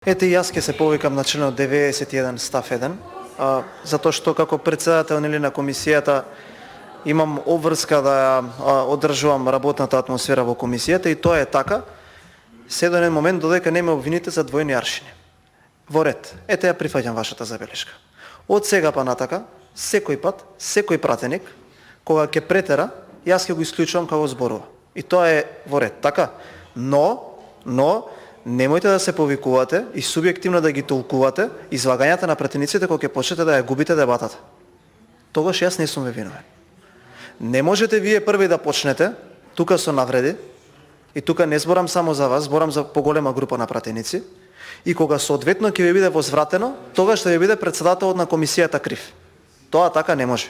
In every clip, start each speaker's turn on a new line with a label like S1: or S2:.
S1: Ете, јас ќе се повикам на членот 91 став 1, затоа што како председател на комисијата имам обврска да ја одржувам работната атмосфера во комисијата и тоа е така, се до еден момент додека не ме обвините за двојни аршини. Во ред, ете ја прифаќам вашата забелешка. Од сега па натака, секој пат, секој пратеник, кога ќе претера, јас ќе го исклучувам како зборува. И тоа е во ред, така? Но немојте да се повикувате и субјективно да ги толкувате излагањата на пратениците кога ќе почнете да ја губите дебатата. Тогаш јас не сум виновен. Не можете вие први да почнете, тука со навреди, и тука не зборам само за вас, зборам за поголема група на пратеници, и кога соодветно ќе ви биде возвратено, тогаш ќе ви биде председателот на комисијата крив. Тоа така не може.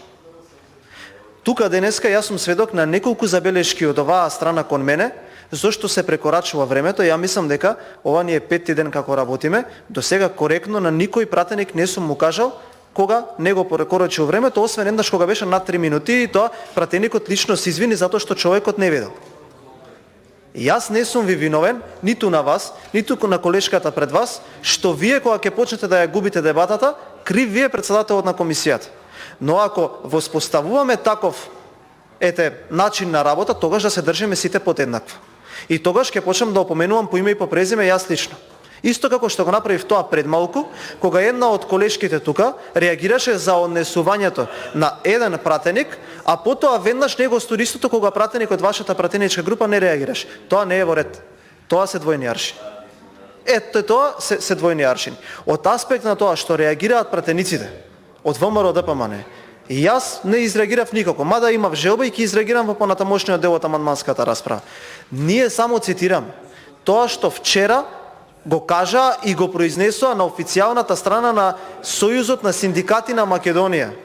S1: Тука денеска јас сум сведок на неколку забелешки од оваа страна кон мене, зошто се прекорачува времето. Ја мислам дека ова ни е петти ден како работиме, до сега коректно на никој пратеник не сум му кажал кога не го прекорачил времето, освен еднаш кога беше над 3 минути и тоа пратеникот лично се извини затоа што човекот не видел. Јас не сум ви виновен, ниту на вас, ниту на колешката пред вас, што вие кога ќе почнете да ја губите дебатата, крив вие председателот на комисијата. Но ако воспоставуваме таков начин на работа, тогаш да се држиме сите подеднакво. И тогаш ќе почнам да опоменувам по име и по презиме јас лично. Исто како што го направив тоа пред малку, кога една од колешките тука реагираше за однесувањето на еден пратеник, а потоа веднаш него стори истото кога пратеник од вашата пратеничка група не реагираше. Тоа не е во ред. Тоа се двојни аршини. Ето тоа се двојни аршини. Од аспект на тоа што реагираат пратениците од ВМРО ДПМН, и јас не изреагирав никако, мада имав желба и ќе изреагирам во понатамошниот дел од амандманската расправа. Ние само цитирам тоа што вчера го кажа и го произнесоа на официјалната страна на Сојузот на синдикати на Македонија.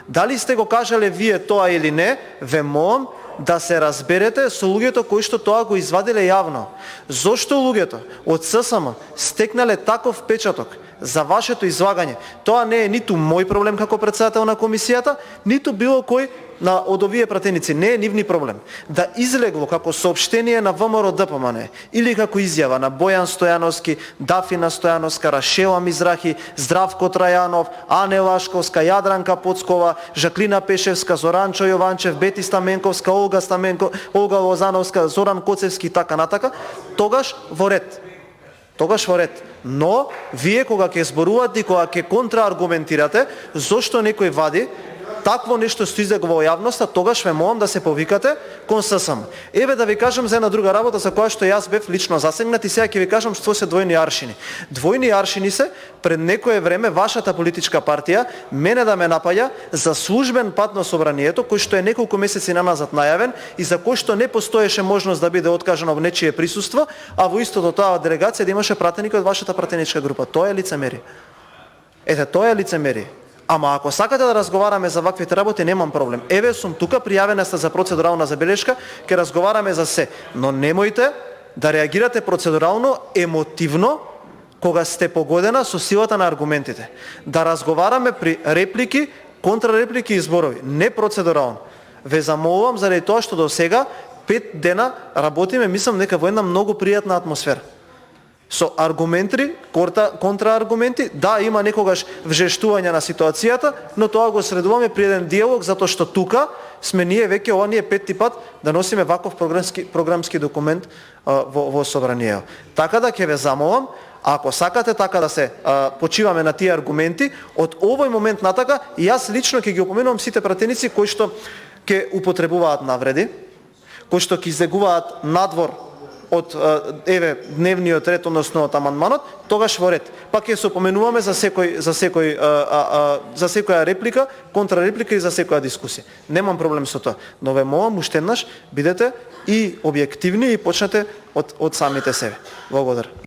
S1: Дали сте го кажале вие тоа или не, ве молам да се разберете со луѓето кои што тоа го извадиле јавно. Зошто луѓето од ССМ стекнале таков печаток за вашето излагање? Тоа не е ниту мој проблем како председател на комисијата, ниту било кој од овие пратеници. Не е нивни проблем. Да излегло како соопштение на ВМРО ДПМН или како изјава на Бојан Стојановски, Дафина Стојановска, Рашела Мизрахи, Здравко Трајанов, Ане Лашковска, Јадранка Поцкова, Жаклина Пешевска, Зоранчо Јованчев, Бети Стаменковска, Олга Лозановска, Зоран Коцевски и така натака, тогаш во ред. Но вие кога ќе зборувате и кога ќе контрааргументирате зошто некој вади такво нешто што излегло во јавноста, тогаш ве молам да се повикате кон ССМ. Еве да ви кажам за една друга работа за која што јас бев лично засегнат и сега ќе ви кажам што се двојни аршини. Двојни аршини се пред некое време вашата политичка партија мене да ме напаѓа за службен пат на собранието кој што е неколку месеци наназад најавен и за кој што не постоеше можност да биде откажано во нечие присуство, а во истото таа делегација да имаше пратеник од вашата пратеничка група. Тоа е лицемерие. Ете, тоа е лицемерие. Ама ако сакате да разговараме за ваквите работи, немам проблем. Еве сум тука, пријавена сте за процедурална забелешка, ќе разговараме за се. Но немојте да реагирате процедурално, емотивно, кога сте погодена со силата на аргументите. Да разговараме при реплики, контрареплики и зборови, не процедурално. Ве замолувам заради тоа што до сега 5 дена работиме, мислам дека во една многу пријатна атмосфера. Со аргументи, контрааргументи, да, има некогаш вжештување на ситуацијата, но тоа го средуваме при еден диалог, затоа што тука сме ние веќе, ова ни е петти пат да носиме ваков програмски документ во собранието. Така да ќе ве замолам, ако сакате така да се почиваме на тие аргументи, од овој момент натака, и јас лично ќе ги опоменувам сите пратеници кои што ќе употребуваат навреди, кои што ќе излегуваат надвор од дневниот ред, односно од амандманот, тогаш во ред. Пак ќе се опоменуваме за секоја реплика, контрареплика и за секоја дискусија. Немам проблем со тоа, но ве молам уште еднаш бидете и објективни и почнете од самите себе. Благодарам.